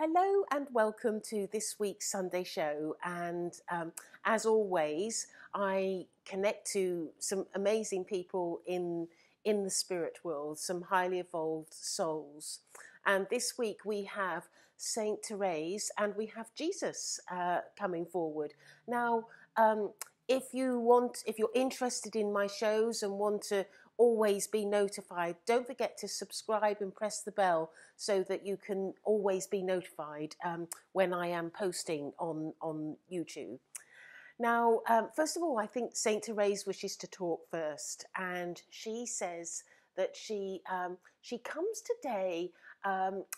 Hello and welcome to this week's Sunday show. And as always, I connect to some amazing people in the spirit world, some highly evolved souls. And this week we have Saint Therese and we have Jesus coming forward. Now, if you're interested in my shows and want to always be notified, don't forget to subscribe and press the bell so that you can always be notified when I am posting on YouTube. Now, first of all, I think Saint Therese wishes to talk first, and she says that she comes today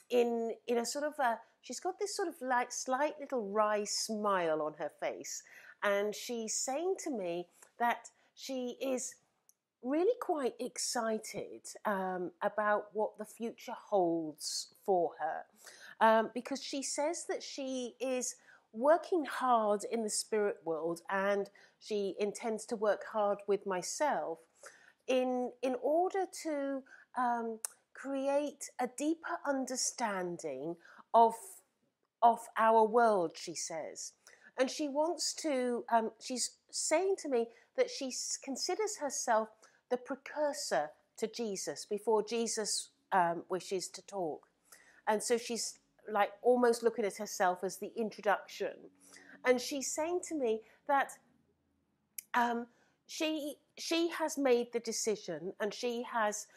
in a sort of she's got this sort of like slight little wry smile on her face, and she's saying to me that she is really quite excited about what the future holds for her, because she says that she is working hard in the spirit world, and she intends to work hard with myself in order to create a deeper understanding of our world, she says. And she wants to, she's saying to me that she considers herself the precursor to Jesus before Jesus wishes to talk. And so she's like almost looking at herself as the introduction. And she's saying to me that she has made the decision, and she has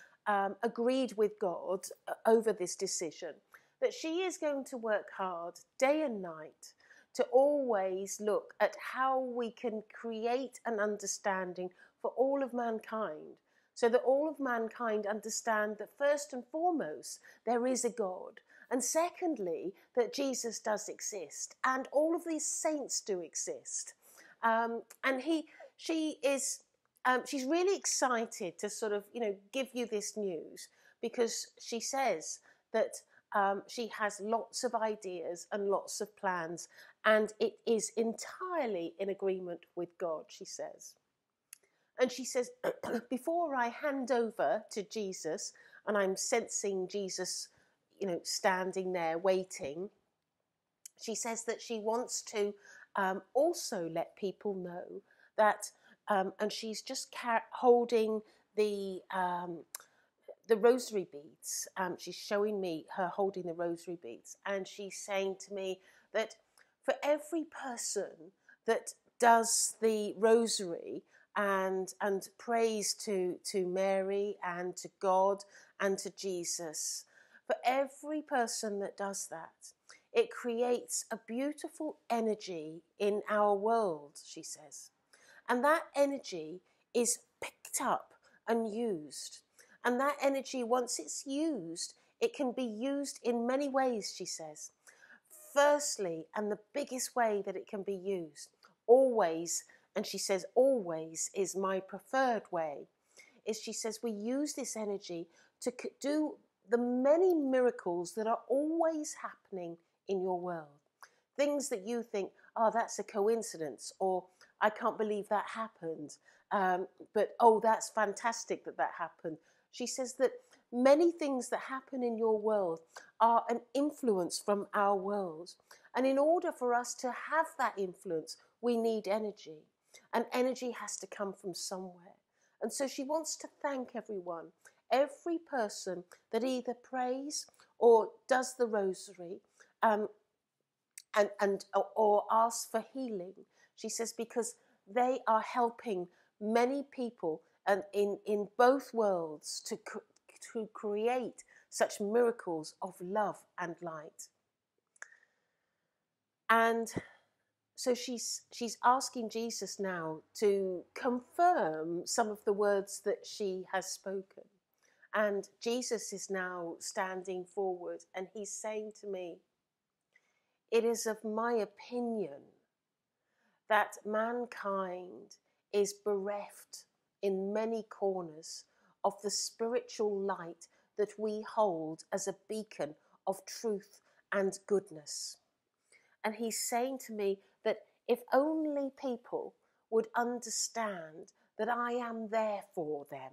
agreed with God over this decision, that she is going to work hard day and night to always look at how we can create an understanding for all of mankind, so that all of mankind understand that first and foremost there is a God, and secondly that Jesus does exist, and all of these saints do exist. And she's really excited to sort of give you this news, because she says that she has lots of ideas and lots of plans, and it is entirely in agreement with God, she says. And she says, before I hand over to Jesus, and I'm sensing Jesus, standing there waiting, she says that she wants to also let people know that, and she's just holding the rosary beads. She's showing me her holding the rosary beads, and she's saying to me that for every person that does the rosary and prays to Mary and to God and to Jesus, for every person that does that, it creates a beautiful energy in our world, she says. And that energy is picked up and used. And that energy, once it's used, it can be used in many ways, she says. Firstly, and the biggest way that it can be used, always, and she says always is my preferred way, is she says we use this energy to do the many miracles that are always happening in your world. Things that you think, oh, that's a coincidence, or I can't believe that happened, but oh, that's fantastic that happened. She says that many things that happen in your world are an influence from our world. And in order for us to have that influence, we need energy. And energy has to come from somewhere. And so she wants to thank everyone, every person that either prays or does the rosary, or asks for healing. She says because they are helping many people and in both worlds to create such miracles of love and light. And so she's asking Jesus now to confirm some of the words that she has spoken. And Jesus is now standing forward, and he's saying to me, it is of my opinion that mankind is bereft in many corners of the spiritual light that we hold as a beacon of truth and goodness. And he's saying to me that if only people would understand that I am there for them,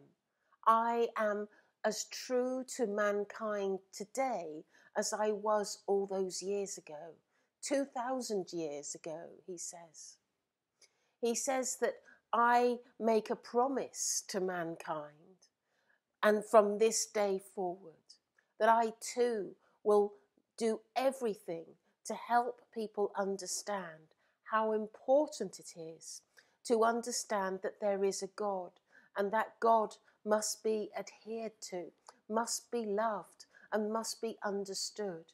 I am as true to mankind today as I was all those years ago, 2,000 years ago, he says. He says that I make a promise to mankind, and from this day forward, that I too will do everything to help people understand how important it is to understand that there is a God, and that God must be adhered to, must be loved, and must be understood.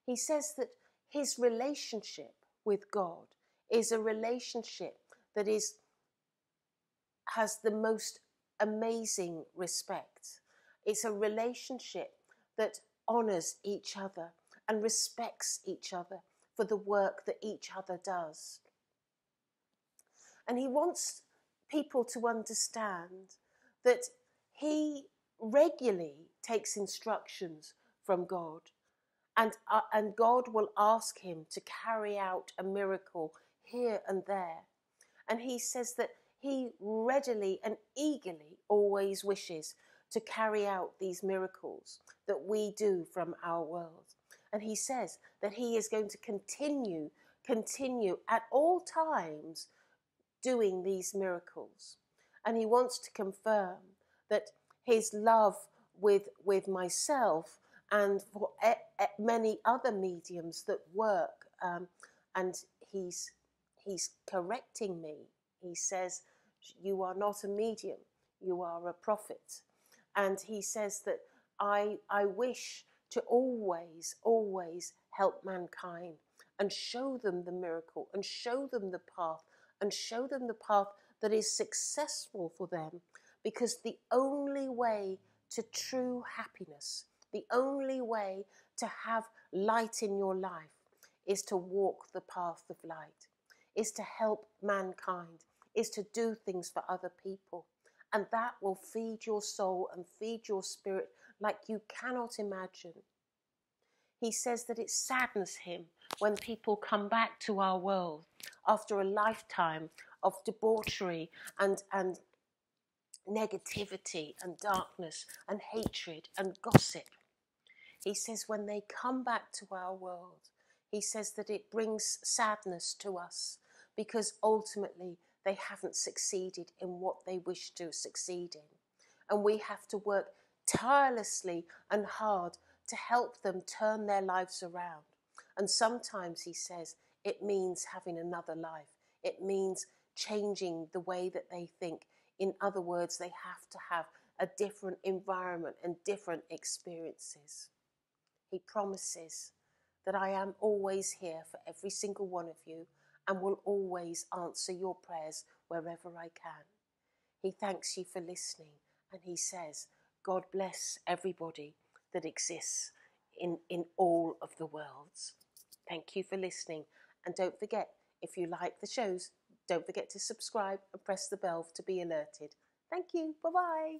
He says that his relationship with God is a relationship that has the most amazing respect. It's a relationship that honours each other and respects each other for the work that each other does. And he wants people to understand that he regularly takes instructions from God, and God will ask him to carry out a miracle here and there. And he says that he readily and eagerly always wishes to carry out these miracles that we do from our world. And he says that he is going to continue at all times doing these miracles. And he wants to confirm that his love with myself and for many other mediums that work, and he's correcting me. He says, you are not a medium, you are a prophet. And he says that I wish to always help mankind and show them the miracle and show them the path and show them the path that is successful for them, because the only way to true happiness, the only way to have light in your life is to walk the path of light, is to help mankind, is to do things for other people. And that will feed your soul and feed your spirit like you cannot imagine. He says that it saddens him when people come back to our world after a lifetime of debauchery and negativity and darkness and hatred and gossip. He says when they come back to our world, he says that it brings sadness to us, because ultimately they haven't succeeded in what they wish to succeed in. And we have to work tirelessly and hard to help them turn their lives around. And sometimes, he says, it means having another life. It means changing the way that they think. In other words, they have to have a different environment and different experiences. He promises that I am always here for every single one of you and will always answer your prayers wherever I can. He thanks you for listening, and he says, God bless everybody that exists in all of the worlds. Thank you for listening, and don't forget, if you like the shows, don't forget to subscribe and press the bell to be alerted. Thank you. Bye-bye.